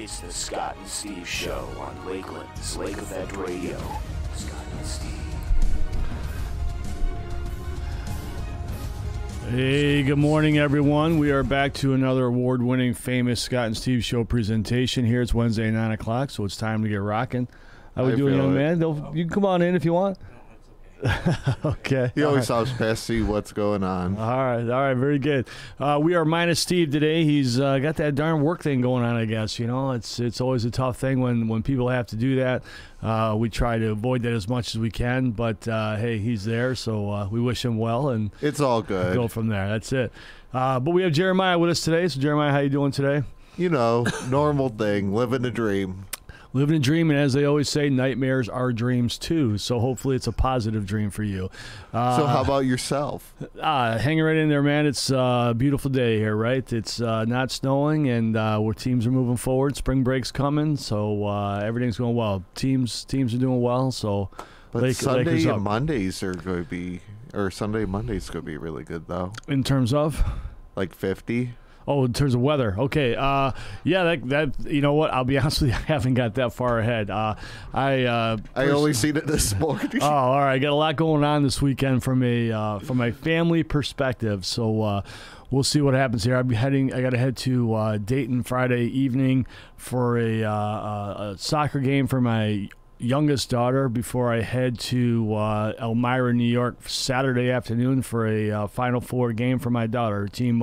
It's the Scott and Steve Show on Lakeland's Lake Effect Radio. Scott and Steve. Hey, good morning, everyone. We are back to another award-winning, famous Scott and Steve Show presentation here. It's Wednesday, 9 o'clock, so it's time to get rocking. How we doing, young man? You can come on in if you want. Okay. He always stops past to see what's going on. All right, very good. We are minus Steve today. He's got that darn work thing going on, I guess. You know, it's always a tough thing when people have to do that. We try to avoid that as much as we can, but hey, he's there, so we wish him well, and it's all good. Go from there. That's it. But we have Jeremiah with us today. So Jeremiah, how you doing today? You know, normal thing, living a dream. Living a dream, and as they always say, nightmares are dreams too. So hopefully it's a positive dream for you. So how about yourself? Hanging right in there, man. It's a beautiful day here, right? It's not snowing, and where teams are moving forward. Spring break's coming, so everything's going well. Teams are doing well. So, but Sunday and Mondays are going to be, or Sunday and Mondays going to be really good though. In terms of, like 50. Oh, in terms of weather. Okay. Yeah, that you know what? I'll be honest with you, I haven't got that far ahead. I only seen it this morning. Oh, all right. Got a lot going on this weekend from a family perspective. So we'll see what happens here. I got to head to Dayton Friday evening for a soccer game for my youngest daughter before I head to Elmira, New York, Saturday afternoon for a Final Four game for my daughter. Her team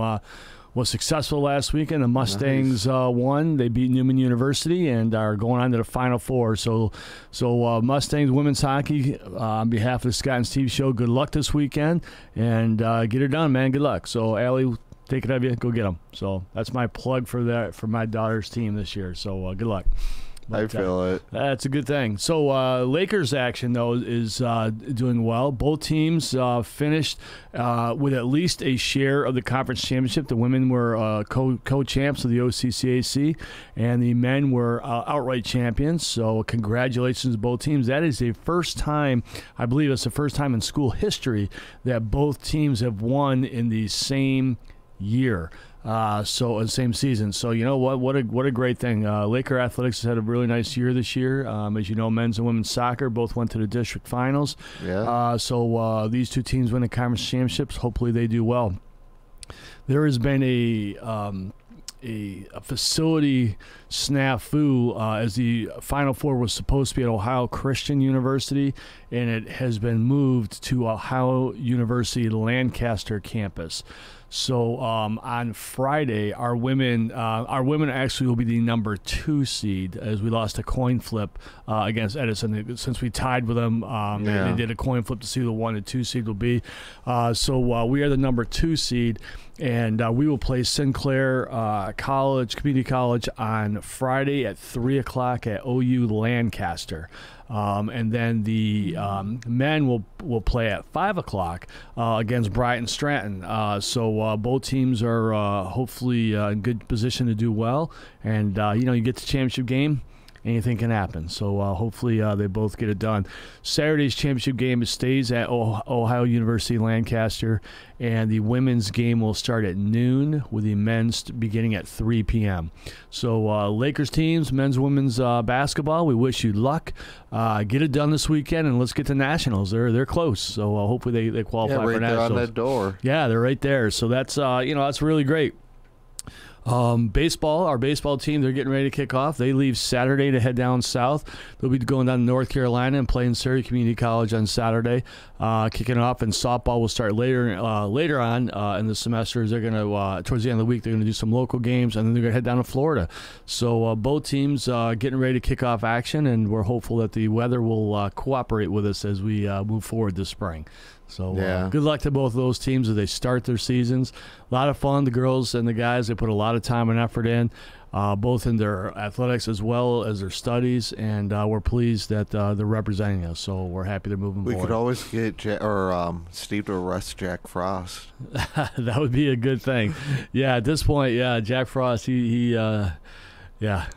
was successful last weekend. The Mustangs won. They beat Newman University and are going on to the Final Four. So Mustangs women's hockey, on behalf of the Scott and Steve Show, good luck this weekend, and get her done, man. Good luck. So, Allie, take it out of you. Go get them. So that's my plug for that for my daughter's team this year. So good luck. But, I feel it. That's a good thing. So Lakers action, though, is doing well. Both teams finished with at least a share of the conference championship. The women were co-champs of the OCCAC, and the men were outright champions. So congratulations to both teams. That is the first time, I believe it's the first time in school history that both teams have won in the same year. So same season. So you know what a great thing. Laker Athletics has had a really nice year this year. As you know, men's and women's soccer both went to the district finals. Yeah. So these two teams win the conference championships. Hopefully they do well. There has been a facility snafu as the Final Four was supposed to be at Ohio Christian University, and it has been moved to Ohio University Lancaster campus. So on Friday, our women actually will be the number 2 seed, as we lost a coin flip against Edison. Since we tied with them, they did a coin flip to see who the 1 and 2 seed will be. So we are the number 2 seed, and we will play Sinclair Community College on Friday at 3 o'clock at OU Lancaster. And then the men will play at 5 o'clock against Brighton Stratton. So both teams are hopefully in good position to do well. And, you get the championship game, anything can happen. So hopefully they both get it done. Saturday's championship game stays at Ohio University Lancaster, and the women's game will start at noon with the men's beginning at 3 p.m. So Lakers teams, men's, women's basketball, we wish you luck. Get it done this weekend, and let's get to nationals. They're close, so hopefully they qualify for nationals. Right there on that door. Yeah, they're right there. So that's that's really great. Baseball, our baseball team, they're getting ready to kick off. They leave Saturday to head down south. They'll be going down to North Carolina and playing Surrey Community College on Saturday, kicking off. And softball will start later on in the semester. They're going to, towards the end of the week, they're going to do some local games, and then they're going to head down to Florida. So both teams getting ready to kick off action, and we're hopeful that the weather will cooperate with us as we move forward this spring. So good luck to both of those teams as they start their seasons. A lot of fun. The girls and the guys, they put a lot of time and effort in, both in their athletics as well as their studies, and we're pleased that they're representing us. So we're happy they're moving forward. We could always get Steve to arrest Jack Frost. That would be a good thing. Yeah, at this point, Jack Frost, he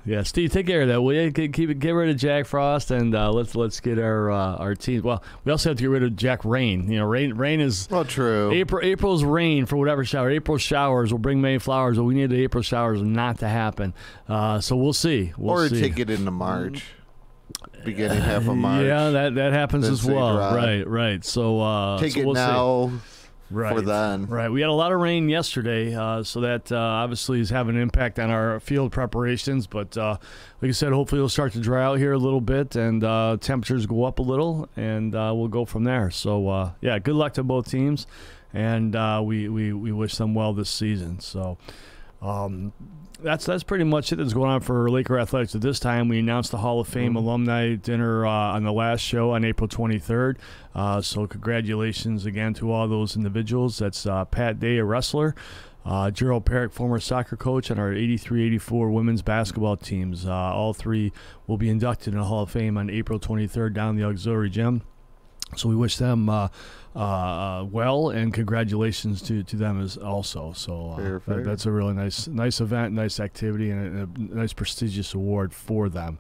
Yeah. Steve, take care of that. Will you get rid of Jack Frost and let's get our team. Well, we also have to get rid of Jack Rain. Rain is true. April's rain for whatever shower. April showers will bring May flowers, but we need the April showers not to happen. So we'll see. Or take it into March. Beginning half of March. Yeah, that happens as well. Right. So take it we'll now. See. For then. Right. We had a lot of rain yesterday, so that obviously is having an impact on our field preparations. But like I said, hopefully it'll start to dry out here a little bit and temperatures go up a little, and we'll go from there. So, good luck to both teams, and we wish them well this season. So that's pretty much it that's going on for Laker Athletics at this time. We announced the Hall of Fame alumni dinner on the last show on April 23rd. So congratulations again to all those individuals. That's Pat Day, a wrestler, Gerald Perrick, former soccer coach, and our 83-84 women's basketball teams. All three will be inducted in the Hall of Fame on April 23rd down in the auxiliary gym. So we wish them well, and congratulations to them as also. So that's a really nice event, nice activity, and a nice prestigious award for them.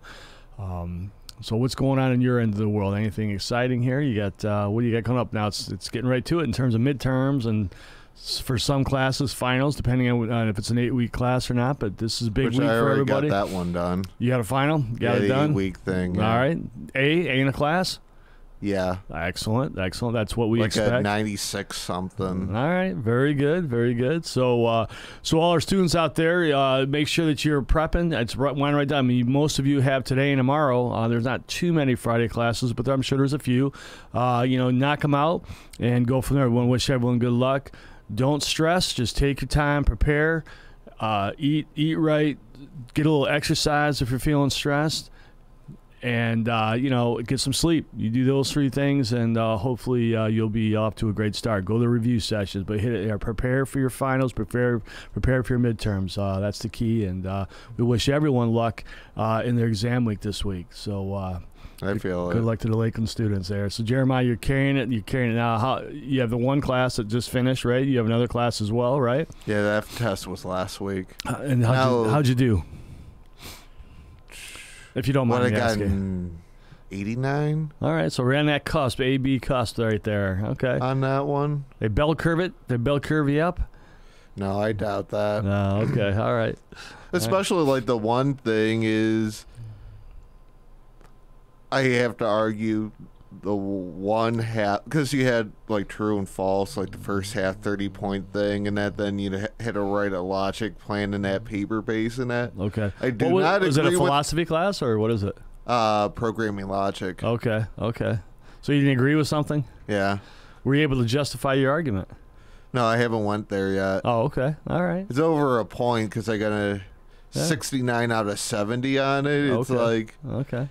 So what's going on in your end of the world? Anything exciting here? You got what do you got coming up now? It's getting right to it in terms of midterms and for some classes finals, depending on if it's an 8-week class or not. But this is a big week for everybody. Got that one done. You got a final? Got it done? 8-week thing. Yeah. All right. A in a class? Yeah. Excellent. That's what we expect. Like a 96 something. All right. Very good. So all our students out there, make sure that you're prepping. It's wine right down. I mean, most of you have today and tomorrow. There's not too many Friday classes, but I'm sure there's a few. Knock them out and go from there. We want to wish everyone good luck. Don't stress. Just take your time, prepare, eat right, get a little exercise if you're feeling stressed. And, get some sleep. You do those three things, and hopefully you'll be off to a great start. Go to the review sessions, but hit it. Prepare for your finals. Prepare for your midterms. That's the key, and we wish everyone luck in their exam week this week. So good luck to the Lakeland students there. So, Jeremiah, you're carrying it now. You have the one class that just finished, right? You have another class as well, right? Yeah, that test was last week. And how'd you do? If you don't mind me asking. 89. All right, so we're on that cusp, A-B cusp right there. Okay. On that one. They bell curve it? They bell curve you up? No, I doubt that. No, okay, all right. Especially like the one thing is I have to argue the one half, because you had like true and false, like the first half 30-point thing, and that then you had to write a logic plan in that paper base and that. Okay. I do not agree. Is it a philosophy class or what is it? Programming logic. Okay. So you didn't agree with something? Yeah. Were you able to justify your argument? No, I haven't went there yet. Oh, okay. All right. It's over a point because I got a 69 out of 70 on it. It's okay.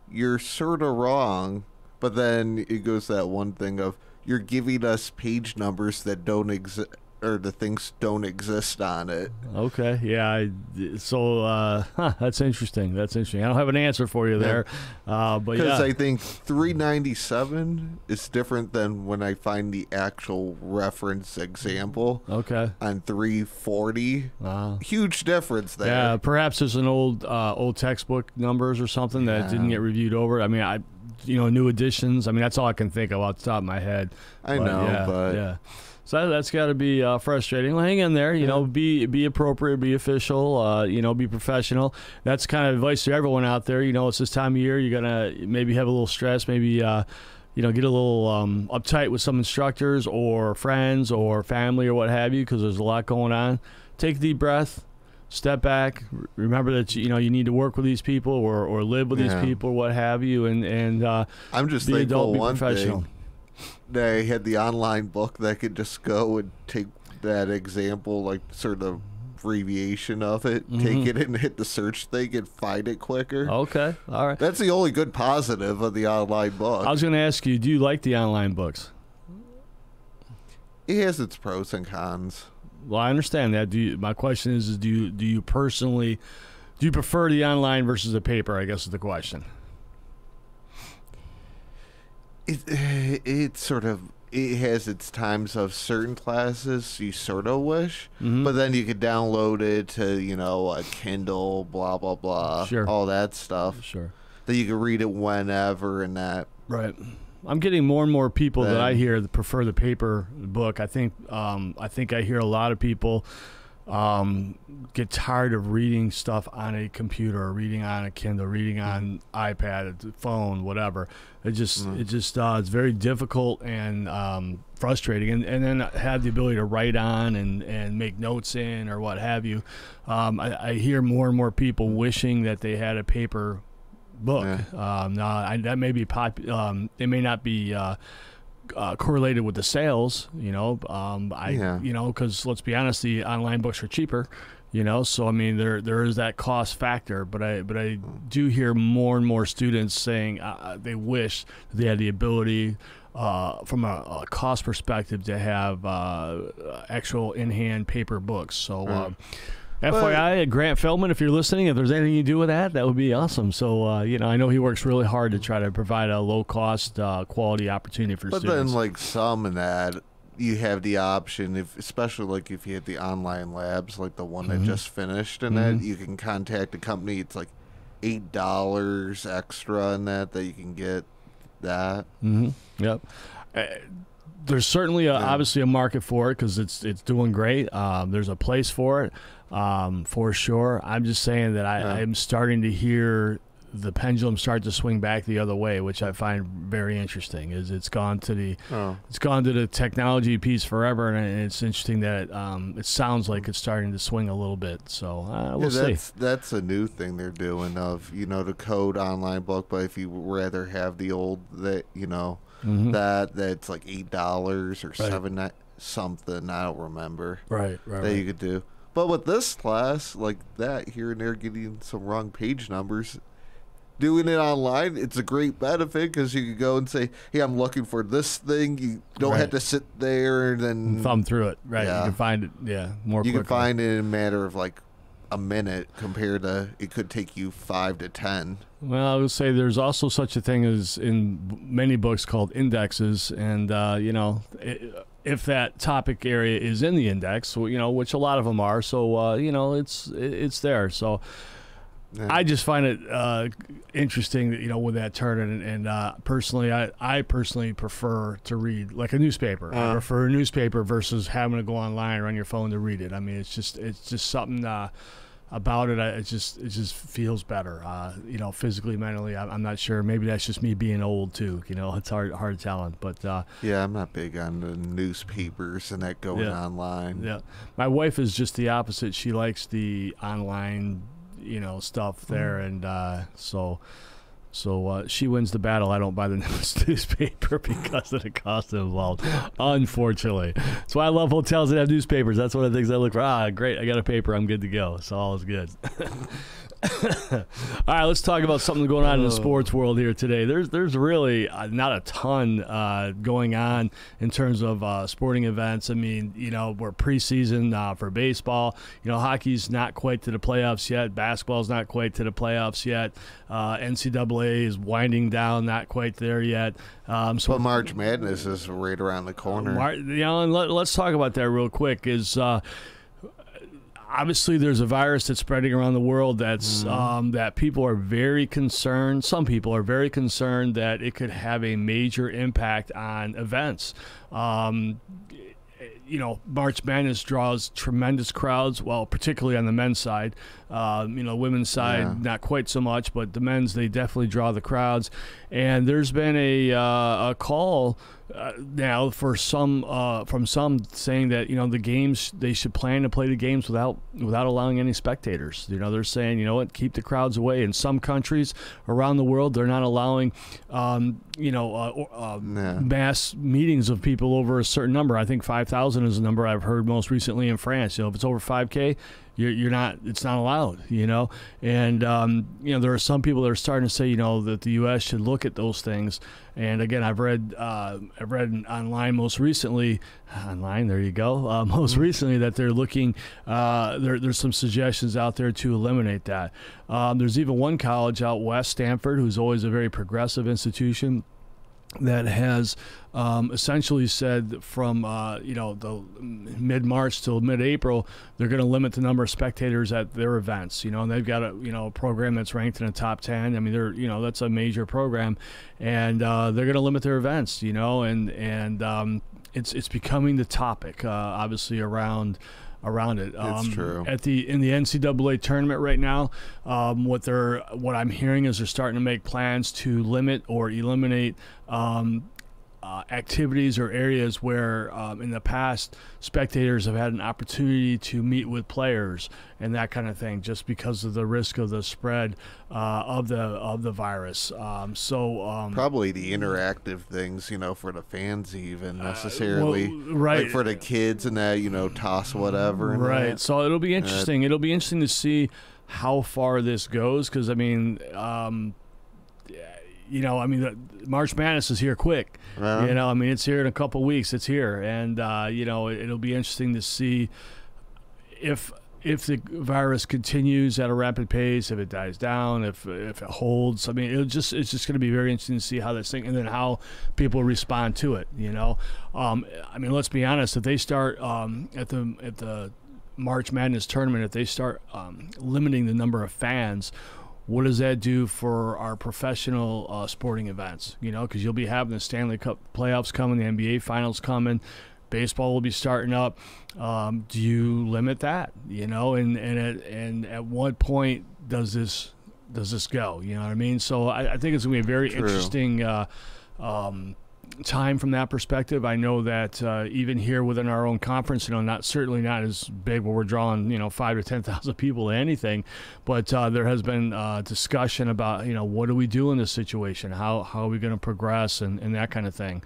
You're sort of wrong. But then it goes to that one thing of you're giving us page numbers that don't exist, or the things don't exist on it. Okay, yeah. That's interesting. I don't have an answer for you there, but because I think 397 is different than when I find the actual reference example. Okay. On 340, huge difference there. Yeah, perhaps there's an old textbook numbers or something that didn't get reviewed over. I mean, new editions. I mean, that's all I can think of off the top of my head. I know, but so that's got to be frustrating. Well, hang in there. Be appropriate, be official. Be professional. That's kind of advice to everyone out there. It's this time of year. You're gonna maybe have a little stress. Maybe get a little uptight with some instructors or friends or family or what have you, because there's a lot going on. Take a deep breath. Step back. Remember that you need to work with these people or live with these people or what have you, and I'm just be thankful adult, be one professional. thing. They had the online book that could just go and take that example, like sort of abbreviation of it, take it and hit the search thing and find it quicker. Okay, all right. That's the only good positive of the online book. I was going to ask you, do you like the online books? It has its pros and cons. Well, I understand that. My question is do you personally, do you prefer the online versus the paper, I guess is the question. It it has its times of certain classes you sort of wish, but then you could download it to, a Kindle, blah, blah, blah, Sure. all that stuff. Sure. That you could read it whenever and that. Right. I'm getting more and more people that I Then- hear that prefer the paper book. I think I hear a lot of people get tired of reading stuff on a computer, or reading on a Kindle, reading on iPad, phone, whatever. It's very difficult and frustrating. And then have the ability to write on and make notes in or what have you. I hear more and more people wishing that they had a paper book. Yeah. That may be it may not be correlated with the sales, because let's be honest, the online books are cheaper, so I mean there is that cost factor, but I do hear more and more students saying they wish they had the ability from a cost perspective to have actual in-hand paper books. So FYI, Grant Feldman, if you're listening, if there's anything you do with that would be awesome. So, I know he works really hard to try to provide a low-cost, quality opportunity for students. But then, some in that, you have the option, especially if you hit the online labs, like the one that just finished, and that you can contact a company. It's like $8 extra in that you can get that. Yep. There's certainly obviously a market for it because it's doing great. There's a place for it, for sure. I'm just saying that I'm starting to hear the pendulum start to swing back the other way, which I find very interesting. It's gone to the technology piece forever, and it's interesting that it sounds like it's starting to swing a little bit. So we'll see. That's a new thing they're doing of the code online book, but if you rather have the old that's like $8 or $7 something, I don't remember. Right. You could do. But with this class, like that here and there, getting some wrong page numbers, doing it online, it's a great benefit because you could go and say, "Hey, I'm looking for this thing." You don't have to sit there and then thumb through it. Right. Yeah. You can find it. Yeah, more. You quickly. can find it in a matter of like a minute compared to it could take you 5 to 10. Well, I would say there's also such a thing as in many books called indexes, and if that topic area is in the index, which a lot of them are, so it's there. So I just find it interesting that with that turn, and personally, I personally prefer to read like a newspaper. I prefer a newspaper versus having to go online or on your phone to read it. I mean, it's just something about it. It just feels better. Physically, mentally. I'm not sure. Maybe that's just me being old too. It's hard telling. But yeah, I'm not big on the newspapers and that going online. Yeah, my wife is just the opposite. She likes the online stuff there, and so she wins the battle. I don't buy the newspaper because of the cost involved, unfortunately. That's why I love hotels that have newspapers. That's one of the things I look for. Great, I got a paper, I'm good to go. So all is good. All right, let's talk about something going on in the sports world here today. There's really not a ton going on in terms of sporting events. I mean, we're preseason for baseball. Hockey's not quite to the playoffs yet. Basketball's not quite to the playoffs yet. NCAA is winding down, not quite there yet. But March Madness is right around the corner. And let's talk about that real quick. Obviously, there's a virus that's spreading around the world that's that people are very concerned. Some people are very concerned that it could have a major impact on events. March Madness draws tremendous crowds, well, particularly on the men's side. Women's side, not quite so much, but the men's, they definitely draw the crowds. And there's been a call now for from some saying that, the games, they should plan to play the games without allowing any spectators. They're saying, keep the crowds away. In some countries around the world, they're not allowing, mass meetings of people over a certain number. I think 5,000 is the number I've heard most recently in France. If it's over 5K, it's not allowed, and there are some people that are starting to say, that the U.S. should look at those things. And again, I've read online most recently, there you go, most recently that they're looking, there's some suggestions out there to eliminate that. There's even one college out west, Stanford, who's always a very progressive institution. that has essentially said from the mid-March till mid-April they're going to limit the number of spectators at their events. And they've got a program that's ranked in the top 10. I mean, that's a major program, and they're going to limit their events. And it's becoming the topic, obviously around it. It's true. In the NCAA tournament right now, what I'm hearing is they're starting to make plans to limit or eliminate activities or areas where in the past spectators have had an opportunity to meet with players and that kind of thing, just because of the risk of the spread of the virus. Probably the interactive things, for the fans even necessarily, right? Like for the kids and that, toss whatever. And right. that. So it'll be interesting. It'll be interesting to see how far this goes, because March Madness is here quick. It's here in a couple weeks. It's here, and it'll be interesting to see if the virus continues at a rapid pace, if it dies down, if it holds. It's just going to be very interesting to see how this thing, and then how people respond to it. Let's be honest. If they start at the March Madness tournament, if they start limiting the number of fans, what does that do for our professional sporting events? Because you'll be having the Stanley Cup playoffs coming, the NBA finals coming, baseball will be starting up. Do you limit that? And at what point does this go? You know what I mean? So I think it's going to be a very interesting time from that perspective. I know that even here within our own conference, certainly not as big where we're drawing 5,000 to 10,000 people to anything, but there has been discussion about what do we do in this situation, how are we going to progress, and that kind of thing.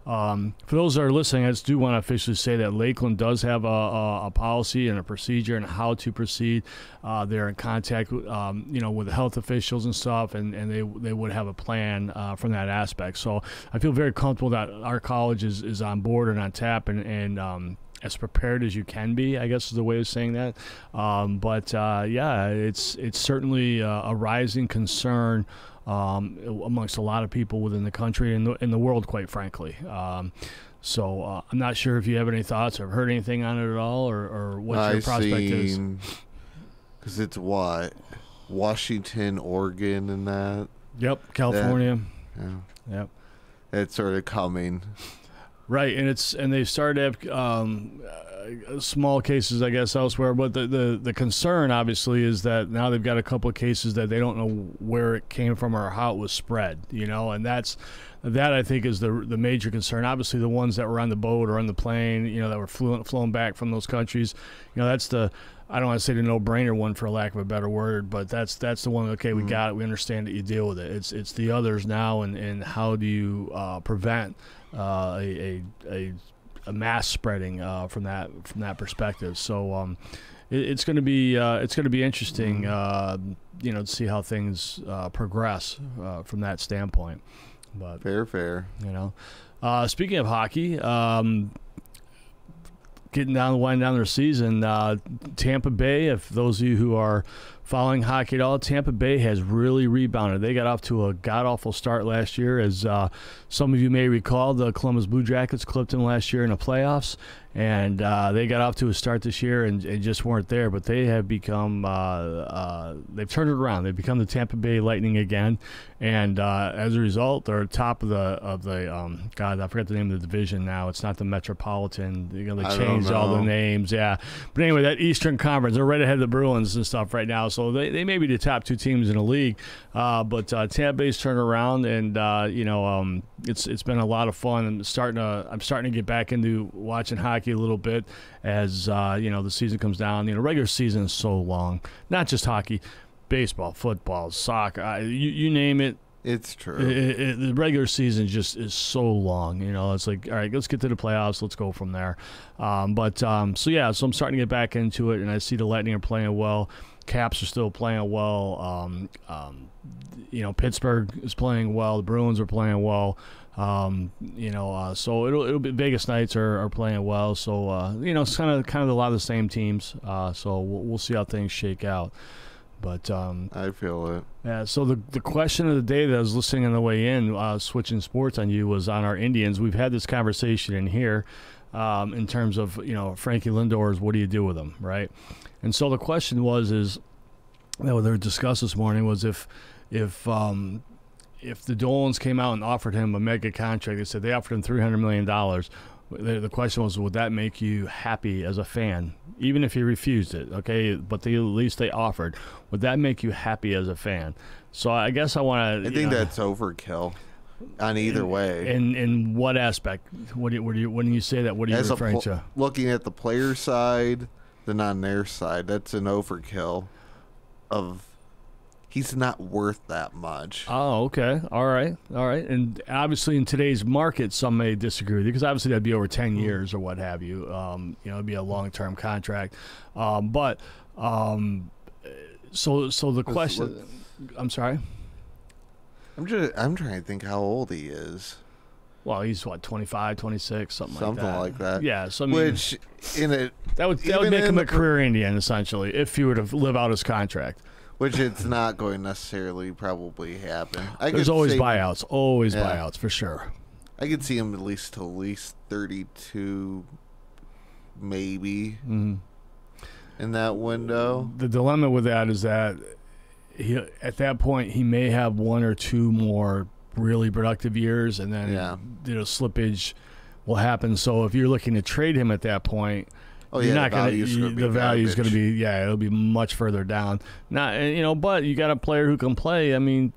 For those that are listening, I just do want to officially say that Lakeland does have a policy and a procedure and how to proceed. They're in contact, with the health officials and stuff, and they would have a plan from that aspect. So I feel very comfortable that our college is on board and on tap and as prepared as you can be, I guess is the way of saying that. It's certainly a rising concern amongst a lot of people within the country and in the world, quite frankly. So I'm not sure if you have any thoughts or heard anything on it at all, or what your prospect is. Because it's what? Washington, Oregon, and that? Yep, California. Yep. It's sort of coming. Right, and they've started to have small cases, I guess, elsewhere. But the concern, obviously, is that now they've got a couple of cases that they don't know where it came from or how it was spread. And that I think is the major concern. Obviously, the ones that were on the boat or on the plane, that were flown back from those countries. That's the, I don't want to say the no-brainer one, for lack of a better word, but that's the one. Okay, we got it. We understand that you deal with it. It's the others now, and how do you prevent a mass spreading from that perspective? So it's going to be interesting, to see how things progress from that standpoint. But fair. Speaking of hockey, winding down their season, Tampa Bay, if those of you who are following hockey at all, Tampa Bay has really rebounded. They got off to a god-awful start last year. As some of you may recall, the Columbus Blue Jackets clipped them last year in the playoffs, and they got off to a start this year and just weren't there. But they have become they've turned it around. They've become the Tampa Bay Lightning again, and as a result, they're top of the God, I forgot the name of the division now. It's not the Metropolitan. They changed all the names. Yeah, but anyway, that Eastern Conference, they're right ahead of the Bruins and stuff right now. So they may be the top two teams in the league, but Tampa Bay's turned around, and it's been a lot of fun. I'm starting to get back into watching hockey a little bit as the season comes down. Regular season is so long, not just hockey, baseball, football, soccer, you name it. It's true. The regular season just is so long. It's like, all right, let's get to the playoffs. Let's go from there. So I'm starting to get back into it, and I see the Lightning are playing well. Caps are still playing well. Pittsburgh is playing well. The Bruins are playing well. So it'll be, Vegas Knights are playing well. So it's kind of a lot of the same teams. So we'll see how things shake out. But I feel it. yeah. So the question of the day that I was listening on the way in, switching sports on you, was on our Indians. We've had this conversation in here in terms of Frankie Lindor's. What do you do with him, right? And so the question was that what they discussed this morning was if the Dolans came out and offered him a mega contract, they said they offered him $300 million. The question was, would that make you happy as a fan, even if he refused it? Okay, but at least they offered. Would that make you happy as a fan? So I guess I want to. I think that's overkill on either way. In what aspect? When you say that, what are you referring to? Looking at the player side, then on their side, that's an overkill. He's not worth that much. Oh, okay. All right. And obviously in today's market, some may disagree with you because obviously that'd be over 10 years or what have you. It'd be a long-term contract. So the question, I'm sorry? I'm trying to think how old he is. Well, he's 25, 26, something like that. Yeah. So I mean, which that would make him a career Indian essentially if he were to live out his contract. Which it's not going to necessarily probably happen. There's always buyouts. Always buyouts, for sure. I could see him at least 32, maybe, in that window. The dilemma with that is that at that point, he may have one or two more really productive years, and then slippage will happen. So if you're looking to trade him at that point, you're not going to. The value is going to be it'll be much further down. But you got a player who can play. I mean,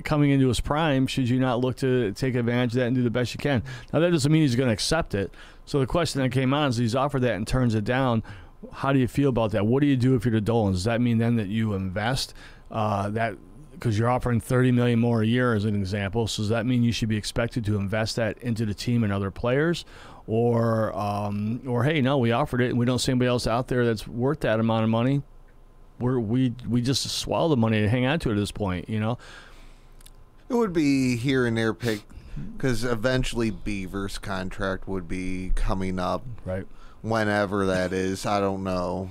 coming into his prime, should you not look to take advantage of that and do the best you can? Now that doesn't mean he's going to accept it. So the question that came on is, he's offered that and turns it down. How do you feel about that? What do you do if you're the Dolans? Does that mean then that you invest that? Because you're offering $30 million more a year as an example, so does that mean you should be expected to invest that into the team and other players, or hey, no, we offered it and we don't see anybody else out there that's worth that amount of money. We just swallow the money and hang on to it at this point, It would be here and there pick, because eventually Beaver's contract would be coming up, right? Whenever that is, I don't know.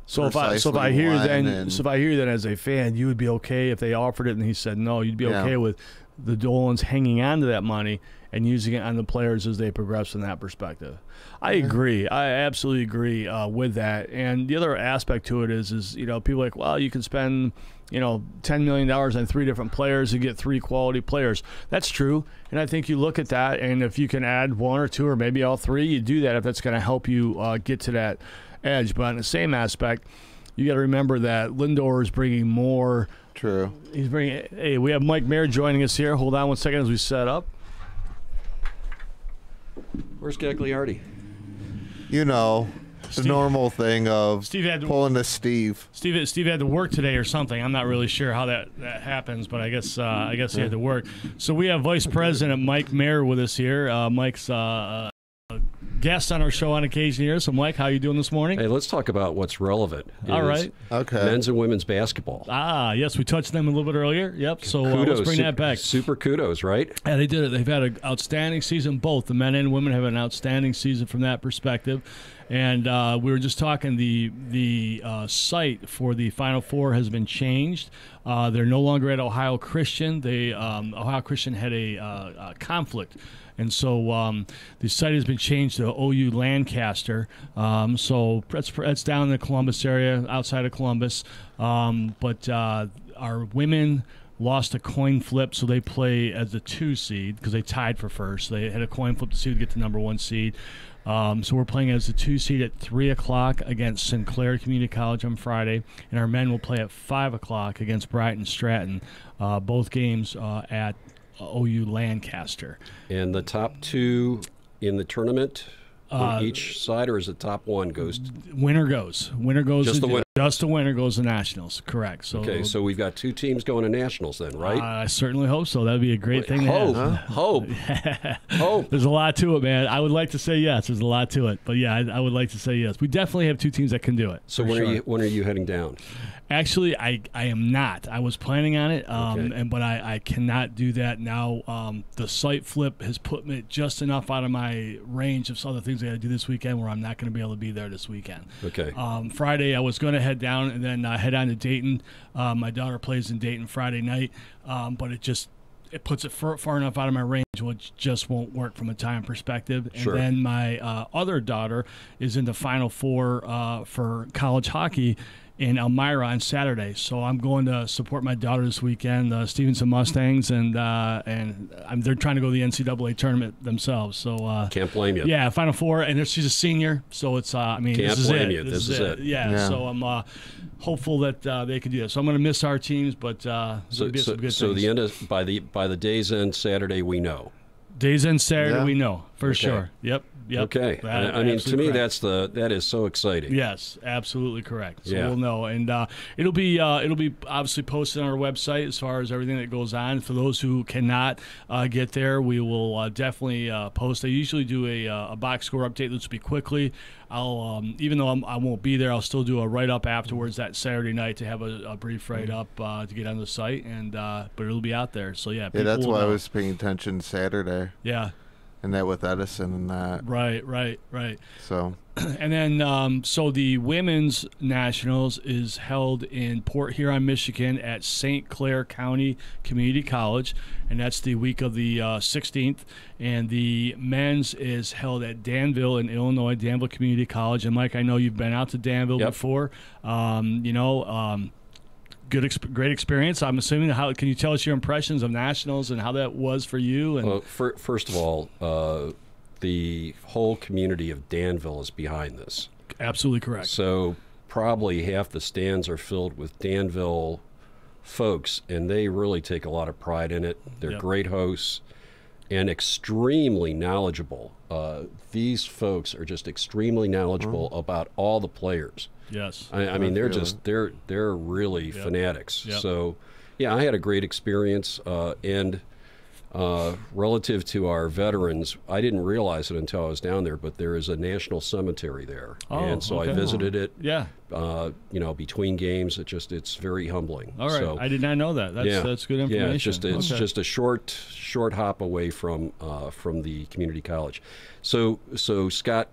So if I hear that as a fan, you would be okay if they offered it and he said no. You'd be okay with the Dolans hanging on to that money and using it on the players as they progress from that perspective. I agree. I absolutely agree with that. And the other aspect to it is people are like, well, you can spend $10 million on 3 different players and get 3 quality players. That's true. And I think you look at that, and if you can add 1 or 2 or maybe all 3, you do that if that's going to help you get to that edge. But on the same aspect, you got to remember that Lindor is bringing more. True. He's bringing. Hey, we have Mike Mayer joining us here. Hold on one second as we set up. Where's Gagliardi? Steve, the normal thing of pulling the Steve. Steve had to work today or something. I'm not really sure how that happens, but I guess he had to work. So we have Vice President Mike Mayer with us here. Mike's guest on our show on occasion here. So, Mike, how you doing this morning? Hey, let's talk about what's relevant. All right. Okay. Men's and women's basketball. Yes, we touched them a little bit earlier. Yep. So let's bring that back. Super kudos, right? Yeah, they did it. They've had an outstanding season. Both the men and women have an outstanding season from that perspective. And we were just talking, the site for the Final Four has been changed. They're no longer at Ohio Christian. Ohio Christian had a conflict. And so the site has been changed to OU Lancaster. So that's down in the Columbus area, outside of Columbus. But our women lost a coin flip, so they play as the 2 seed because they tied for first. They had a coin flip to see who get the number 1 seed. So we're playing as the 2 seed at 3 o'clock against Sinclair Community College on Friday, and our men will play at 5 o'clock against Brighton Stratton. Both games at OU Lancaster. And the top 2 in the tournament on each side, or is it top 1 goes? Winner goes. Just the winner. Just the winner goes to nationals. Correct. So okay, so we've got 2 teams going to nationals then, right? I certainly hope so. That'd be a great thing to have. Hope. There's a lot to it, man. I would like to say yes. There's a lot to it, but yeah, I would like to say yes. We definitely have 2 teams that can do it. So when are you heading down? Actually, I am not. I was planning on it, but I cannot do that now. The site flip has put me just enough out of my range of other things I got to do this weekend where I'm not going to be able to be there this weekend. Okay. Friday, I was going to head down and then head on to Dayton. My daughter plays in Dayton Friday night, but it puts it far enough out of my range, which just won't work from a time perspective. Sure. And then my other daughter is in the Final Four for college hockey in Elmira on Saturday. So I'm going to support my daughter this weekend, the Stevenson Mustangs, and they're trying to go to the NCAA tournament themselves. So can't blame you. Yeah, Final Four, and she's a senior, so it's can't this is blame it. you. This is it. Yeah, so I'm hopeful that they can do that. So I'm going to miss our teams, but some good things. the end of by the day's end Saturday, we know. Days end Saturday, we know for sure. Yep. Okay. I mean, to me, correct. that is so exciting. Yes, absolutely correct. So Yeah. we'll know, and it'll be obviously posted on our website as far as everything that goes on. For those who cannot get there, we will definitely post. I usually do a box score update. This will be quickly. I'll even though I won't be there, I'll still do a write up afterwards that Saturday night to have a brief write up to get on the site, and but it'll be out there. So yeah, Yeah, that's people why will I know. was paying attention Saturday. Yeah. And that with Edison and that. Right. So. And then, so the women's nationals is held in Port Huron, Michigan, at St. Clair County Community College, and that's the week of the 16th. And the men's is held at Danville in Illinois, Danville Community College. And Mike, I know you've been out to Danville before. Great experience. I'm assuming. How can you tell us your impressions of nationals and how that was for you? And Well, first of all, the whole community of Danville is behind this. absolutely correct. So probably half the stands are filled with Danville folks, and they really take a lot of pride in it. They're great hosts and extremely knowledgeable. These folks are just extremely knowledgeable about all the players. Yes. I mean, they're really fanatics. So, yeah, I had a great experience. And relative to our veterans, I didn't realize it until I was down there, but there is a national cemetery there, and so I visited it. Yeah. Between games, it's very humbling. All right. So, I did not know that. That's good information. Yeah, it's just a short hop away from the community college. So Scott,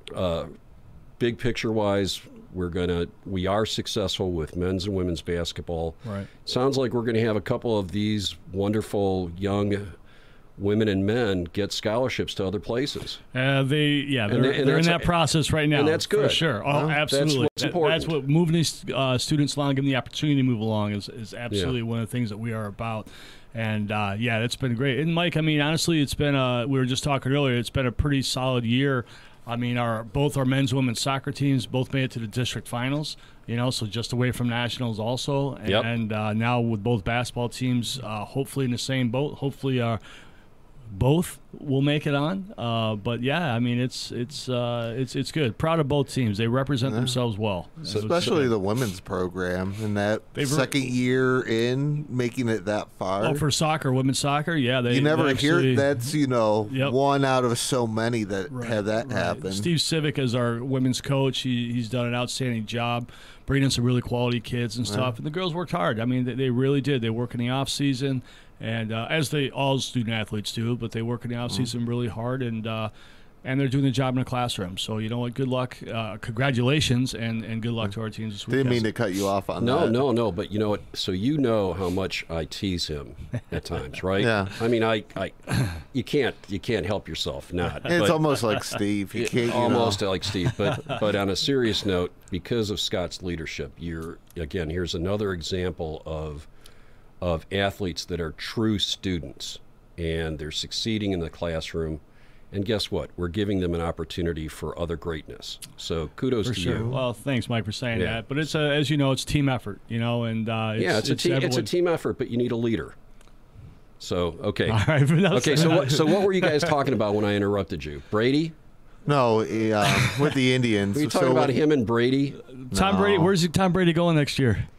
big picture wise, we are successful with men's and women's basketball. Right. Sounds like we're going to have a couple of these wonderful young women and men get scholarships to other places. They're in that process right now. And that's good. For sure. Oh, absolutely. That's what's important. That's what moving these students along, giving them the opportunity to move along is absolutely one of the things that we are about. And, it's been great. And, Mike, I mean, honestly, it's been we were just talking earlier, it's been a pretty solid year. I mean, both our men's and women's soccer teams both made it to the district finals, so just away from nationals also. And now with both basketball teams hopefully in the same boat, hopefully both will make it on. But yeah, I mean, it's good. Proud of both teams. They represent themselves well. Especially the women's program in that second year in making it that far. Oh, for soccer, women's soccer, yeah. You never hear that's one out of so many that have that happen. Steve Civic is our women's coach. He's done an outstanding job bringing in some really quality kids and stuff. And the girls worked hard. I mean, they really did. They work in the off season. And as all student athletes do, but they work in the off season really hard, and they're doing the job in the classroom. So you know what? Good luck, congratulations, and good luck to our teams this week. Didn't mean to cut you off on that. No. But you know what? So you know how much I tease him at times, right? Yeah. I mean, you can't help yourself not. It's almost like Steve. You can't. Almost like Steve. But on a serious note, because of Scott's leadership, here's another example of athletes that are true students, and they're succeeding in the classroom. And guess what? We're giving them an opportunity for other greatness. So kudos to you. Well, thanks, Mike, for saying that. But it's as you know, it's team effort. And it's a team effort, but you need a leader. So okay, all right. Okay. So what were you guys talking about when I interrupted you, Brady? No, with the Indians. Were you talking about him and Brady? Tom Brady. Where's Tom Brady going next year?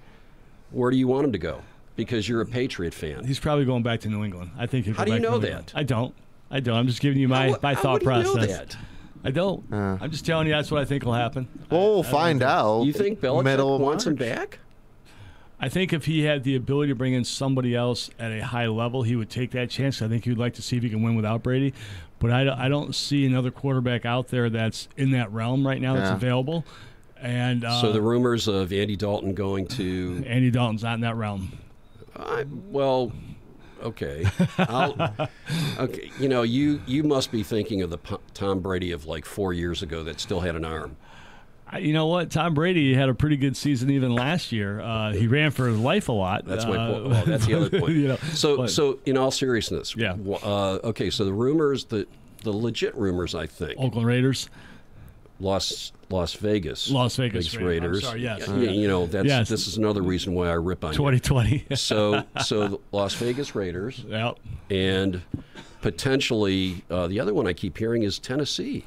Where do you want him to go? Because you're a Patriot fan. He's probably going back to New England. I think. How do you know that? I don't. I'm just giving you my thought process. How would you know that? I don't. I'm just telling you that's what I think will happen. Well, we'll find out. You think Belichick wants him back? I think if he had the ability to bring in somebody else at a high level, he would take that chance. I think he would like to see if he can win without Brady. But I don't see another quarterback out there that's in that realm right now that's available. And so the rumors of Andy Dalton going to Andy Dalton's not in that realm. Well, okay. Okay. You know, you must be thinking of the Tom Brady of like 4 years ago that still had an arm. You know what? Tom Brady had a pretty good season even last year. He ran for his life a lot. That's my point. Well, that's the other point. You know, so in all seriousness, Yeah. Okay. So the rumors, the legit rumors, I think, Oakland Raiders, Las Vegas, Las Vegas Raiders. I'm sorry, yes. You know, Yes. this is another reason why I rip on 2020. you. So the Las Vegas Raiders, Yep. and potentially the other one I keep hearing is Tennessee.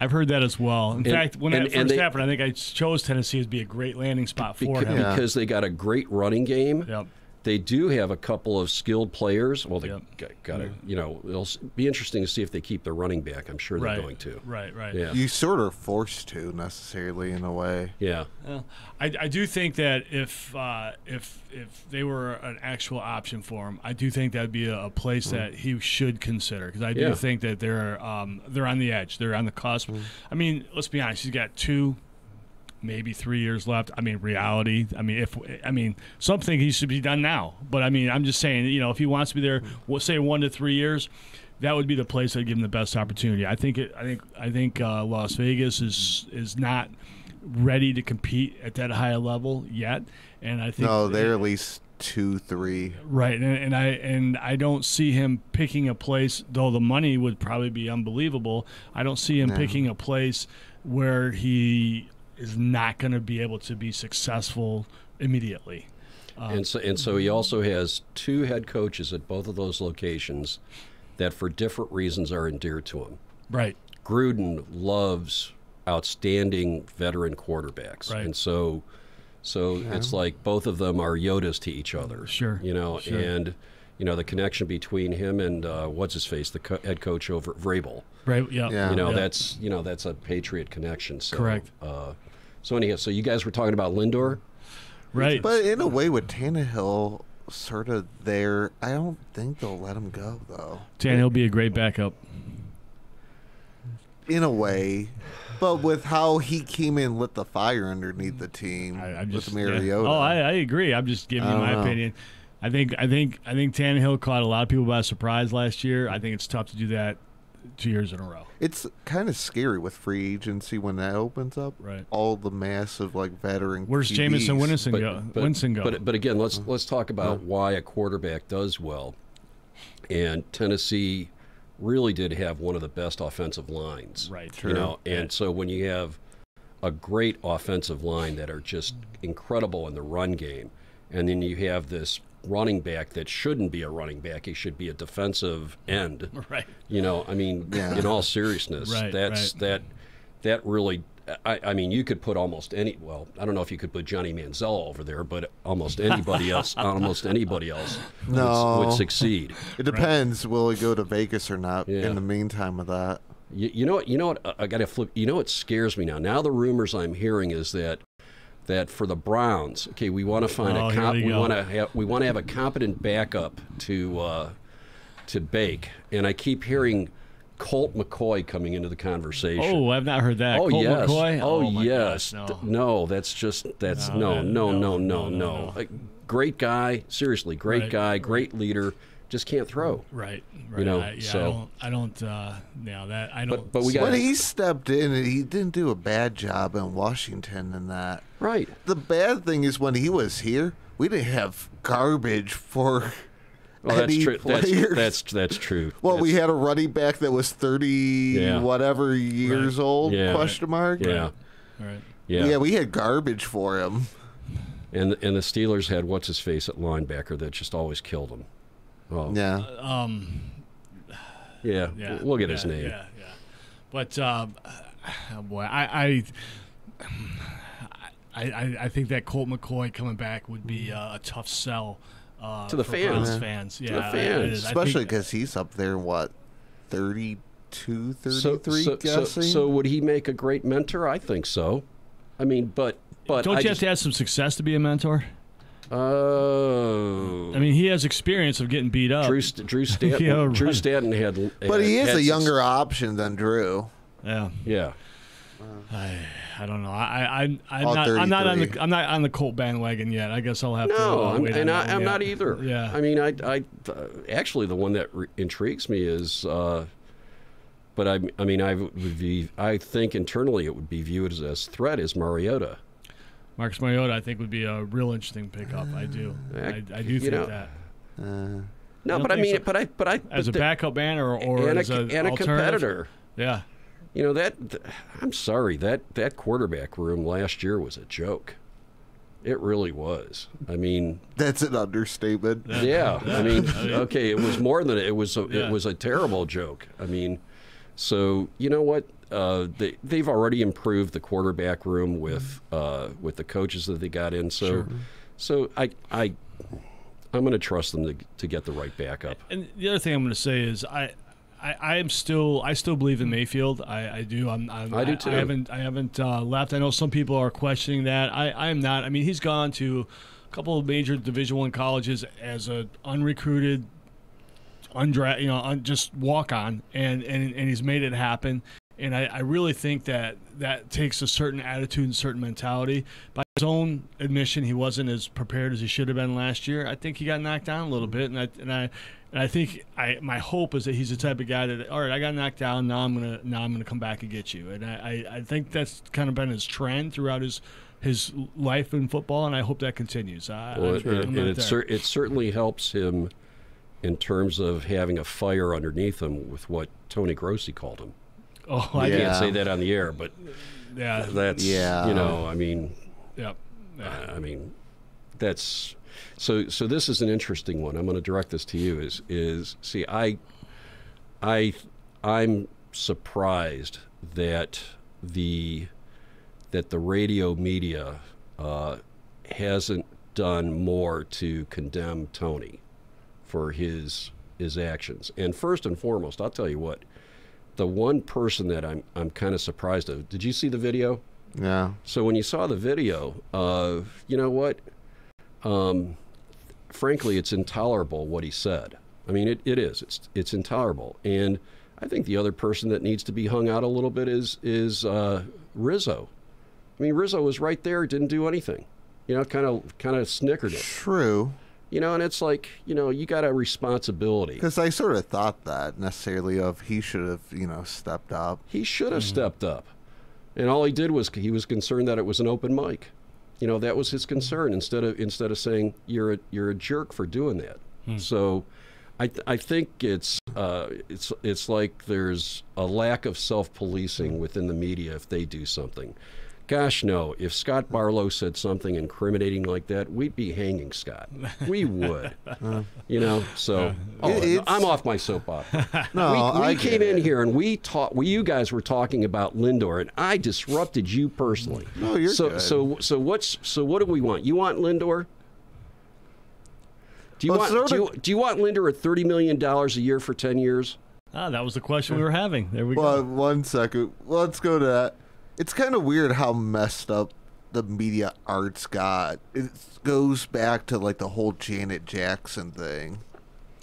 I've heard that as well. In fact, when that first they- happened, I think I chose Tennessee as be a great landing spot for him. Because they got a great running game. Yep. They do have a couple of skilled players. Well, they Yep. got to, you know, it'll be interesting to see if they keep their running back. I'm sure they're going to. Right. Yeah. You sort of forced to necessarily in a way. Yeah. I do think that if they were an actual option for him, I do think that'd be a place that he should consider, because I do Yeah. think that they're on the edge, they're on the cusp. I mean, let's be honest, he's got 2, maybe 3 years left. I mean, reality. I mean, something he should be done now. But I mean, I'm just saying, you know, if he wants to be there, we'll say 1 to 3 years. That would be the place that'd give him the best opportunity. I think Las Vegas is not ready to compete at that high level yet, and I think They're at least 2, 3. right. And I don't see him picking a place, though the money would probably be unbelievable. I don't see him picking a place where he is not going to be able to be successful immediately. And so he also has 2 head coaches at both of those locations that, for different reasons, are endeared to him. Right. Gruden loves outstanding veteran quarterbacks, Right. and so it's like both of them are Yodas to each other. Sure. You know, Sure. and you know the connection between him and what's his face, the head coach over at Vrabel. Right. Yeah. Yeah. You know, Yeah. that's a Patriot connection. So, Correct. So anyhow, so you guys were talking about Lindor. Right. But in a way, with Tannehill sort of there, I don't think they'll let him go, though. Tannehill'll be a great backup. In a way. But with how he came in, lit the fire underneath the team I'm just with Mariota. Yeah. Oh, I agree. I'm just giving you I don't my know. opinion. I think Tannehill caught a lot of people by surprise last year. I think it's tough to do that 2 years in a row. It's kind of scary with free agency when that opens up. Right. All the massive veteran. Where's QBs. Jameson Winston go? But again, let's talk about why a quarterback does well. And Tennessee really did have one of the best offensive lines. Right. You know, and so when you have a great offensive line that are just incredible in the run game, and then you have this running back that shouldn't be a running back, he should be a defensive end. Right. You know, I mean, in all seriousness, Right, that really. I mean, you could put almost any. Well, I don't know if you could put Johnny Manziel over there, but almost anybody else, would succeed. It depends. Will he go to Vegas or not? Yeah. In the meantime of that, You know what? I got to flip. You know what scares me now? Now the rumors I'm hearing is that for the Browns, okay, we want to find we want to have a competent backup to Bake, and I keep hearing Colt McCoy coming into the conversation. Oh, I've not heard that. Oh Colt yes. McCoy? Oh, my yes. gosh, no. No, that's no. Great guy. Seriously, great Right, guy. Great leader. Just can't throw. Right. You know, I don't. But we got when he stepped in, he didn't do a bad job in Washington in that. right. The bad thing is when he was here, we didn't have garbage for Well, that's any true. players. That's true. Well, we That's- had a running back that was 30 whatever years old, Yeah. question mark. Yeah. Right. Yeah. We had garbage for him. And the Steelers had what's his face at linebacker that just always killed him. Oh. Yeah. Yeah. Yeah. We'll get his name. Yeah. But boy, I think that Colt McCoy coming back would be a tough sell To the for fans. Browns Yeah. fans. Yeah, the fans. it is. I Especially think- because he's up there, 32, 33, guessing? So would he make a great mentor? I think so. I mean, but don't you have to have some success to be a mentor? I mean, he has experience of getting beat up. Drew Stanton. Yeah, right. Drew Stanton had. But he is had a younger option than Drew. Yeah. Yeah. I don't know. I'm All not on 33. I'm not on the Colt bandwagon yet. I guess I'll have to. No, wait on that one I'm yet. not either. Yeah. I mean, I actually the one that intrigues me is, but I mean, I think internally it would be viewed as a threat is Mariota. Marcus Mariota, I think, would be a real interesting pickup. I do. I do think that. No, don't but I think mean, so? but I As a but backup band or and as a alternative? competitor. Yeah. You know that I'm sorry that quarterback room last year was a joke. It really was. I mean, That's an understatement. yeah. I mean, okay, it was more than it was. Yeah. It was a terrible joke. I mean, so you know what? They've already improved the quarterback room with the coaches that they got in. So, so I'm going to trust them to get the right backup. And the other thing I'm going to say is I still believe in Mayfield. I do. I do too. I haven't left. I know some people are questioning that. I am not. I mean, he's gone to a couple of major Division I colleges as a unrecruited, just walk on, and he's made it happen. And I really think that takes a certain attitude and certain mentality. By his own admission, he wasn't as prepared as he should have been last year. I think he got knocked down a little bit, and I think my hope is that he's the type of guy that, all right, I got knocked down, now I'm gonna come back and get you. And I think that's kind of been his trend throughout his life in football, and I hope that continues. It certainly helps him in terms of having a fire underneath him with what Tony Grossi called him. Oh, I Yeah. can't say that on the air, but yeah, that's I mean, yeah. I mean, that's so. So this is an interesting one. I'm going to direct this to you. Is see, I'm surprised that the radio media hasn't done more to condemn Tony for his actions. And first and foremost, I'll tell you what. The one person that I'm kind of surprised of. Did you see the video? Yeah. So when you saw the video, you know what? Frankly, it's intolerable what he said. I mean, it is. It's intolerable. And I think the other person that needs to be hung out a little bit is Rizzo. I mean, Rizzo was right there, didn't do anything. You know, kind of snickered it. True. You know, and it's like, you know, you got a responsibility. Because I sort of thought that necessarily of he should have, stepped up. He should have stepped up. And all he did was he was concerned that it was an open mic. You know, that was his concern instead of saying you're a jerk for doing that. So I think it's like there's a lack of self-policing within the media if they do something. Gosh, no. If Scott Barlow said something incriminating like that, we'd be hanging Scott. We would. You know, so I'm off my soapbox. No, we came in here and you guys were talking about Lindor, and I disrupted you personally. No, you're good. So what do we want? You want Lindor? Do you want Lindor at $30 million a year for 10 years? That was the question we were having. There we go. Well, 1 second. Let's go to that. It's kind of weird how messed up the media arts got. It goes back to like the whole Janet Jackson thing.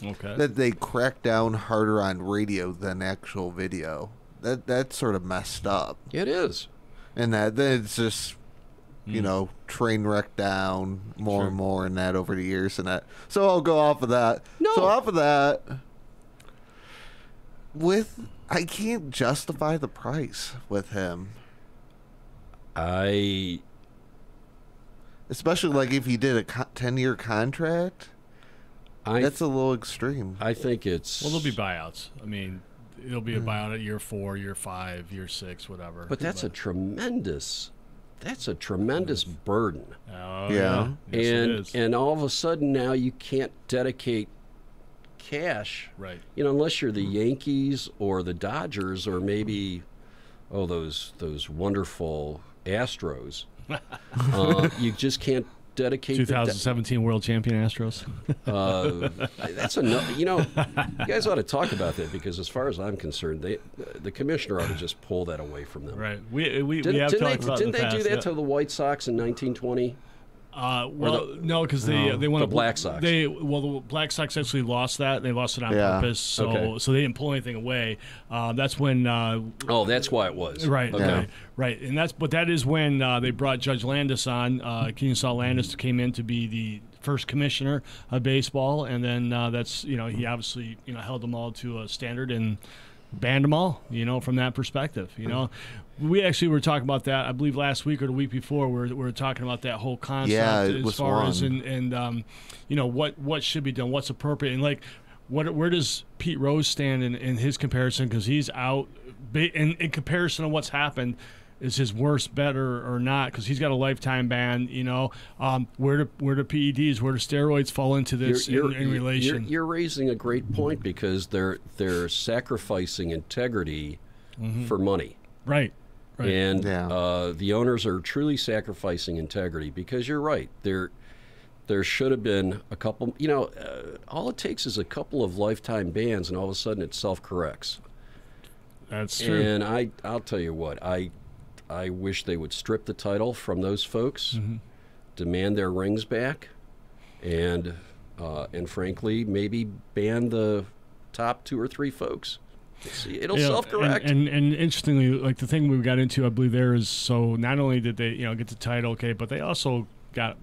Okay. That they crack down harder on radio than actual video. That's sort of messed up. It is. And then it's just, train wreck down more and more and that over the years and that. So I'll go off of that. No. So off of that, I can't justify the price with him. Especially like if he did a 10-year contract, that's a little extreme. I think it's... Well, there'll be buyouts. I mean, it'll be a buyout at year 4, year 5, year 6, whatever. But that's a tremendous burden. Oh, Yeah. Yes, it is. And all of a sudden now you can't dedicate cash. Right. You know, unless you're the Yankees or the Dodgers or maybe those wonderful Astros. You just can't dedicate 2017 World Champion Astros. That's enough. You know, you guys ought to talk about that because, as far as I'm concerned, the commissioner ought to just pull that away from them. Right. We have Didn't talked about they in the past, do that to the White Sox in 1920? No, because they won The Black Sox. The Black Sox actually lost that. They lost it on Yeah. purpose, so they didn't pull anything away. That's when. That's why it was. Right. Okay. Okay. Right, and that is when they brought Judge Landis on. Kennesaw Landis came in to be the first commissioner of baseball, and then he obviously held them all to a standard and banned them all. From that perspective, We actually were talking about that, I believe, last week or the week before. We were talking about that whole concept it as was far fun. as what should be done, what's appropriate, and where does Pete Rose stand in his comparison? Because he's out in comparison to what's happened. Is his worse better or not? Because he's got a lifetime ban. Where do PEDs, where do steroids fall into this in relation? You're raising a great point because they're sacrificing integrity for money. Right. And the owners are truly sacrificing integrity because you're right. There should have been a couple. All it takes is a couple of lifetime bans, and all of a sudden it self-corrects. That's true. And I'll tell you what, I wish they would strip the title from those folks, demand their rings back, and frankly maybe ban the top 2 or 3 folks. See, it'll self-correct. And interestingly, like the thing we got into, I believe there is, so not only did they get the title, but they also got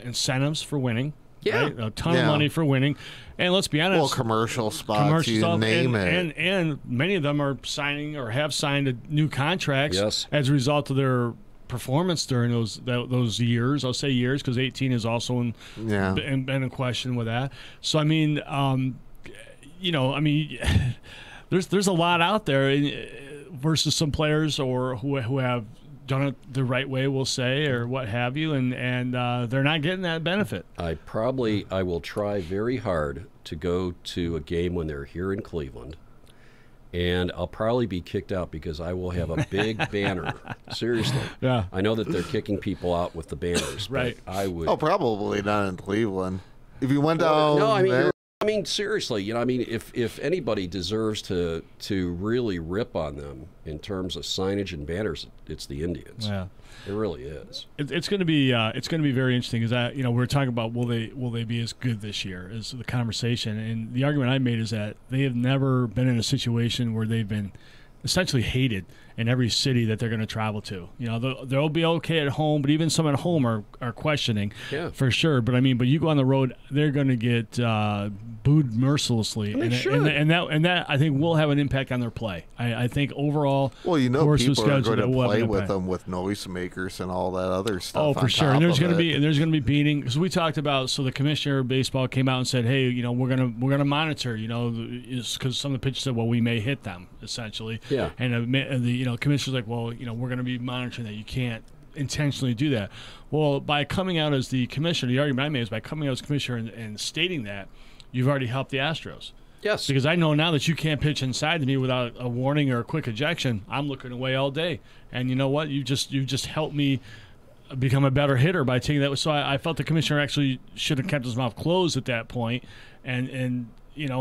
incentives for winning. Yeah. Right? A ton of money for winning. And let's be honest. Well, commercial spots, name it. And many of them are signing or have signed new contracts as a result of their performance during those years. I'll say years because 18 is also been in question with that. So, there's a lot out there versus some players or who have done it the right way, we'll say, or what have you, and they're not getting that benefit. I will try very hard to go to a game when they're here in Cleveland, and I'll probably be kicked out because I will have a big banner. Seriously. Yeah. I know that they're kicking people out with the banners, right. But I would. Oh, probably not in Cleveland. If you went down No, seriously, if anybody deserves to really rip on them in terms of signage and banners, it's the Indians. Yeah, it really is. It's going to be very interesting. Because we're talking about will they be as good this year is the conversation, and the argument I made is that they have never been in a situation where they've been essentially hated in every city that they're going to travel to. They'll be okay at home, but even some at home are questioning for sure. But but you go on the road, they're going to get booed mercilessly, and that I think will have an impact on their play. I think overall, well, people are going to play with them with noisemakers and all that other stuff. Oh, for sure. And there's going to be beating, because we talked about. So the commissioner of baseball came out and said, "Hey, we're gonna monitor. Because some of the pitchers said, well, we may hit them essentially. Yeah. And the commissioner's like, well, we're going to be monitoring that. You can't intentionally do that. Well, by coming out as the commissioner, the argument I made is by coming out as commissioner and stating that, you've already helped the Astros. Yes. Because I know now that you can't pitch inside to me without a warning or a quick ejection. I'm looking away all day. And you know what? You just helped me become a better hitter by taking that. So I felt the commissioner actually should have kept his mouth closed at that point and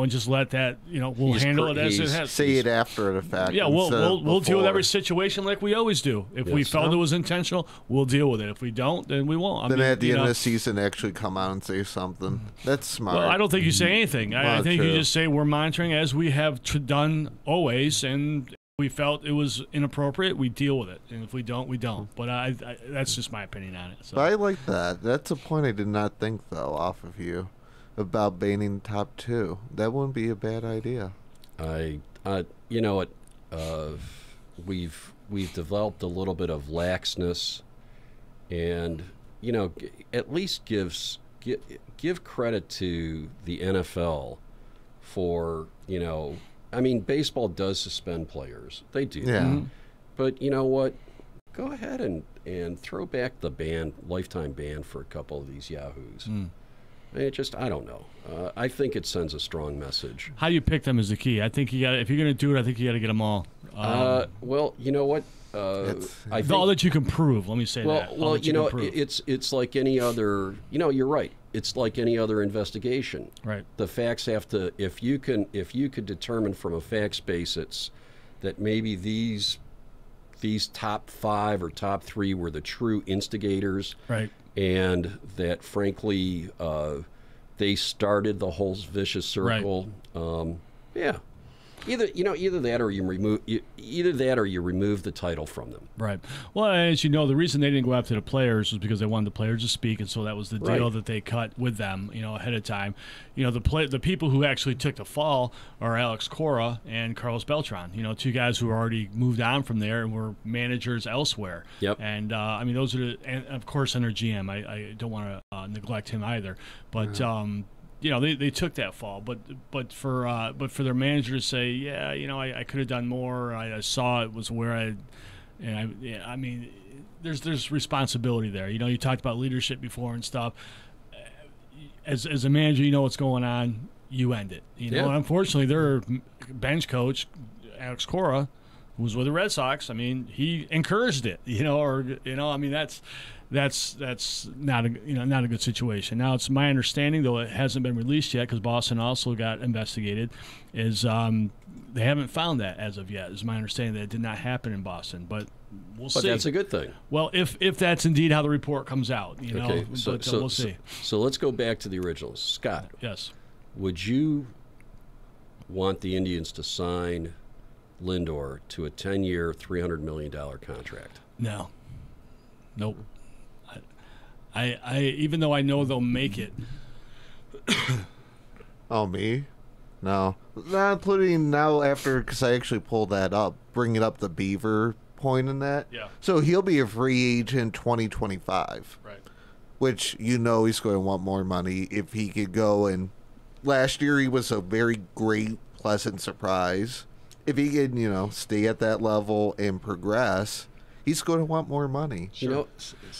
just let that, we'll handle it as it has. Say it after the fact. Yeah, we'll deal with every situation like we always do. If we felt it was intentional, we'll deal with it. If we don't, then we won't. Then at the end of the season, actually come out and say something. That's smart. Well, I don't think you say anything. I think true. you just say we're monitoring as we have done always, and if we felt it was inappropriate, we deal with it. And if we don't, we don't. But that's just my opinion on it. So. I like that. That's a point I did not think, though, off of you. About banning top 2. That wouldn't be a bad idea. You know what? We've developed a little bit of laxness, and at least give credit to the NFL for baseball does suspend players. They do. Yeah. Mm-hmm. But you know what? Go ahead and throw back the lifetime ban for a couple of these yahoos. I don't know. I think it sends a strong message. How do you pick them is the key. I think if you're going to do it, I think you got to get them all. Well, you know what? I think all that you can prove. Let me say that. Well, it's like any other. You're right. It's like any other investigation. Right. The facts have to. If you could determine from a facts basis that maybe these these top 5 or top 3 were the true instigators, Right. and that frankly they started the whole vicious circle. Yeah. Either that or you remove the title from them. Right. Well, as you know, the reason they didn't go after the players was because they wanted the players to speak, and so that was the deal that they cut with them, ahead of time. The people who actually took the fall are Alex Cora and Carlos Beltran. 2 guys who already moved on from there and were managers elsewhere. Yep. And those are, and of course, under GM. I don't want to neglect him either, but. They took that fall, but for their manager to say, I could have done more. I saw it was where there's responsibility there. You talked about leadership before and stuff. As a manager, you know what's going on. You end it. And unfortunately, their bench coach, Alex Cora, who was with the Red Sox, he encouraged it. That's not a good situation. Now, it's my understanding, though it hasn't been released yet because Boston also got investigated, is they haven't found that as of yet. Is my understanding that it did not happen in Boston, but we'll see. But that's a good thing. Well, if that's indeed how the report comes out, Okay, but we'll see. So let's go back to the originals. Scott, Yes. would you want the Indians to sign Lindor to a 10-year, $300 million contract? No. Nope. I even though I know they'll make it. Oh, me? No. Not including now after, because I actually pulled that up, bringing up the Beaver point in that. Yeah. So he'll be a free agent 2025. Right. Which he's going to want more money if he could go. And last year he was a very great, pleasant surprise. If he could, stay at that level and progress, he's going to want more money.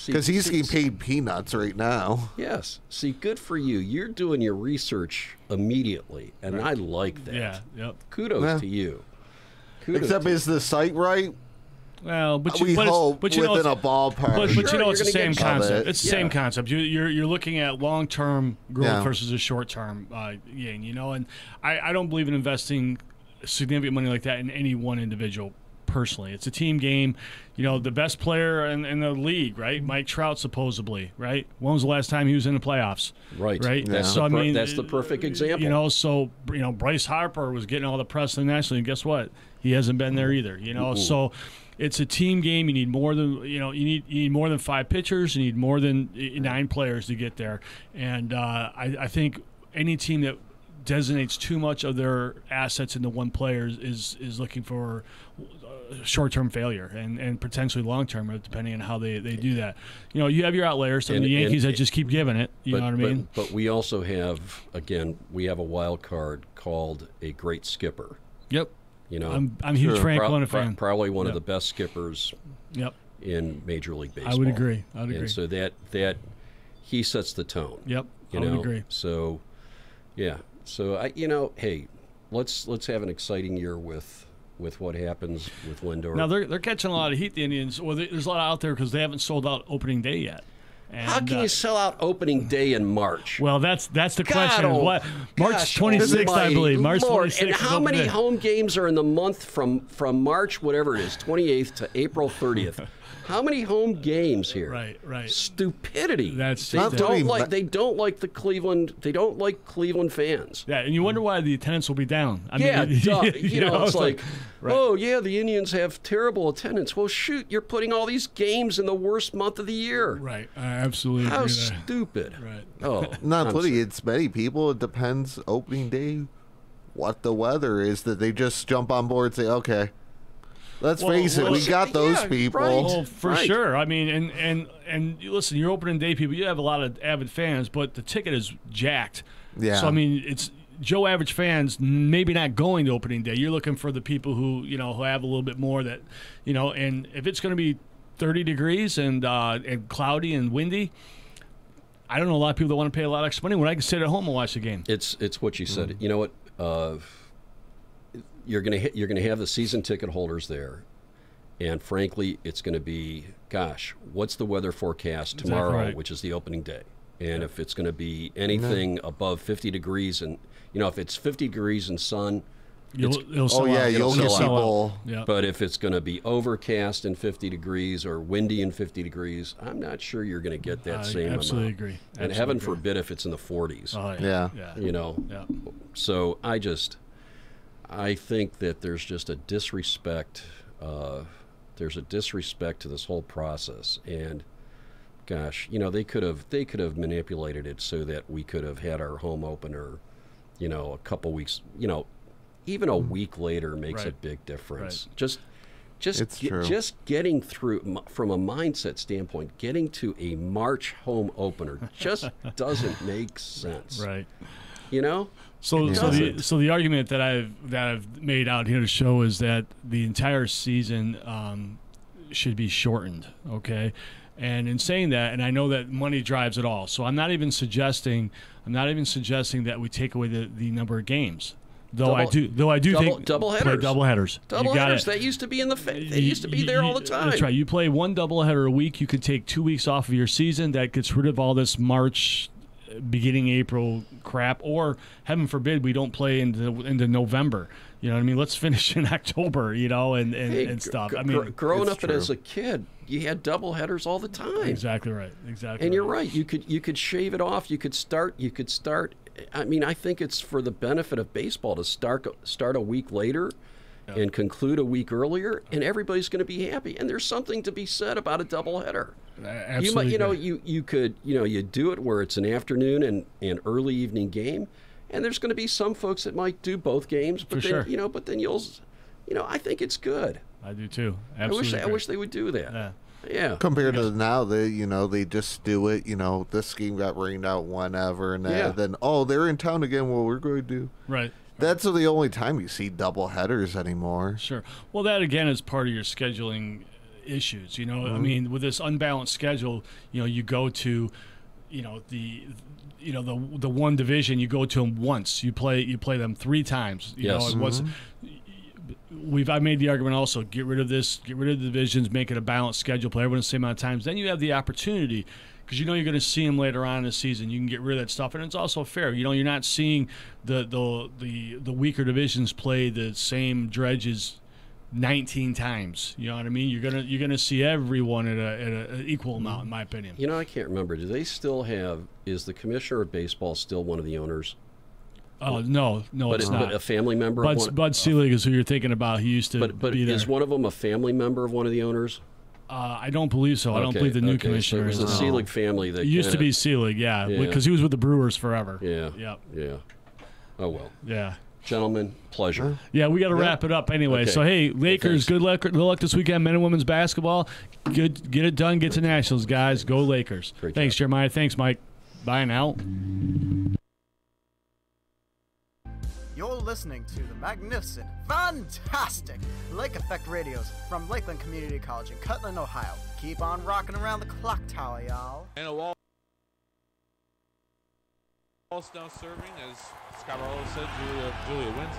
Because he's getting paid peanuts right now. Yes. See, good for you. You're doing your research immediately, and I like that. Yeah. Yep. Kudos to you. Except, is the site right? Well, but we hope within a ballpark. But it's the same concept. it. It's the same concept. You're looking at long-term growth versus a short-term gain. And I don't believe in investing significant money like that in any one individual. Personally, it's a team game. The best player in the league, right? Mike Trout, supposedly, right? When was the last time he was in the playoffs? Right. Right. Yeah. So that's the perfect example. Bryce Harper was getting all the press nationally, and guess what? He hasn't been there either. So it's a team game. You need more than you need more than 5 pitchers. You need more than 9 players to get there. And I think any team that designates too much of their assets into one player is looking for short-term failure and potentially long-term, depending on how they do that. You have your outliers, and the Yankees that just keep giving it. You know what I mean? But we also have, we have a wild card called a great skipper. Yep. I'm a Sure. huge Frank Luna fan. Probably one of the best skippers. Yep. In Major League Baseball. I would agree. And so that he sets the tone. Yep. I would agree. So, yeah. So hey, let's have an exciting year with what happens with Lindor. Now they're catching a lot of heat, the Indians. Well, there's a lot out there because they haven't sold out opening day yet. And, how can you sell out opening day in March? Well, that's the question. What March Gosh, 26th, I believe. March Lord. 26th. And how many day. home games are in the month from March, whatever it is, 28th to April 30th? How many home games here? Right. Stupidity. They don't like Cleveland fans. Yeah, and you wonder why the attendance will be down. It's like, oh yeah, the Indians have terrible attendance. Well, shoot, you're putting all these games in the worst month of the year. Right. I absolutely How agree. stupid. Right. Oh, Not including it's many people. It depends opening day, what the weather is, that they just jump on board and say, okay. Let's face it, we got those people. Right. Well, for sure. I mean, and listen, your opening day people, you have a lot of avid fans, but the ticket is jacked. Yeah. So, I mean, it's Joe average fans maybe not going to opening day. You're looking for the people who have a little bit more that, and if it's going to be 30 degrees and cloudy and windy, I don't know a lot of people that want to pay a lot of extra money when I can sit at home and watch the game. It's what you said. You know what? You're gonna have the season ticket holders there, and frankly, it's going to be, gosh, what's the weather forecast tomorrow, Exactly right. which is the opening day, and if it's going to be anything above 50 degrees, and if it's 50 degrees and sun, It'll sell Oh yeah, out. you'll It'll get sell out. people. Yeah. But if it's going to be overcast and 50 degrees or windy and 50 degrees, I'm not sure you're going to get that I same absolutely amount. agree. And Absolutely heaven agree. forbid if it's in the 40s. Oh, Yeah. Yeah. You know. Yeah. So I think that there's just a disrespect. There's a disrespect to this whole process, and gosh, you know, they could have manipulated it so that we could have had our home opener, you know, a couple weeks, you know, even a week later makes a Right. big difference. Right. It's true. Just getting through from a mindset standpoint, getting to a March home opener just doesn't make sense. Right. You know? So doesn't. the argument that I've made out here to show is that the entire season should be shortened. Okay. And in saying that, and I know that money drives it all, so I'm not even suggesting that we take away the number of games. Though I do think double play headers. double headers. Double You got headers, it. that used to be they used to be there all the time. That's right. You play one doubleheader a week. You could take 2 weeks off of your season. That gets rid of all this March, beginning April crap. Or heaven forbid we don't play into November. You know what I mean? Let's finish in October. You know, and stuff. I mean, growing it's up as a kid, you had double headers all the time. exactly right. Exactly. And you're right. right. You could shave it off. You could start. I mean, I think it's for the benefit of baseball to start a week later, and conclude a week earlier, and everybody's going to be happy. And there's something to be said about a doubleheader. Absolutely. You could you do it where it's an afternoon and early evening game, and there's going to be some folks that might do both games, but For then sure. but then I think it's good. I do too. Absolutely. I wish they would do that. Yeah. Yeah. Compared to now, they just do it. This game got rained out whenever, and then they're in town again. Well, we're going to do Right. That's the only time you see double headers anymore. Sure. Well, that again is part of your scheduling issues. I mean, with this unbalanced schedule, you go to, the one division, you go to them once. You play them 3 times. Yes. I made the argument also, get rid of this, get rid of the divisions, make it a balanced schedule, play everyone the same amount of times. Then you have the opportunity, because you're going to see them later on in the season. You can get rid of that stuff, and it's also fair. You're not seeing the weaker divisions play the same dredges 19 times. You know what I mean? You're gonna see everyone at an equal amount, in my opinion. I can't remember. Do they still have? Is the commissioner of baseball still one of the owners? Oh no, it's not. But a family member. Bud Selig is who you're thinking about. He used to But be there. is one of them a family member of one of the owners? I don't believe so. I don't believe the new commissioner so it was is. the Selig family that It used to be Selig, yeah, because he was with the Brewers forever. Yeah. Yep. Yeah. Oh well. Yeah. Gentlemen, pleasure. Yeah, we got to wrap it up anyway. Okay. So hey, Lakers, good luck this weekend, men and women's basketball. Get it done. Get to nationals, guys. Go Lakers. Great Thanks, job. Jeremiah. Thanks, Mike. Bye now. You're listening to the magnificent, fantastic Lake Effect Radios from Lakeland Community College in Cutland, Ohio. Keep on rocking around the clock tower, y'all. And a wall now serving, as Scott Barlow said, Julia wins.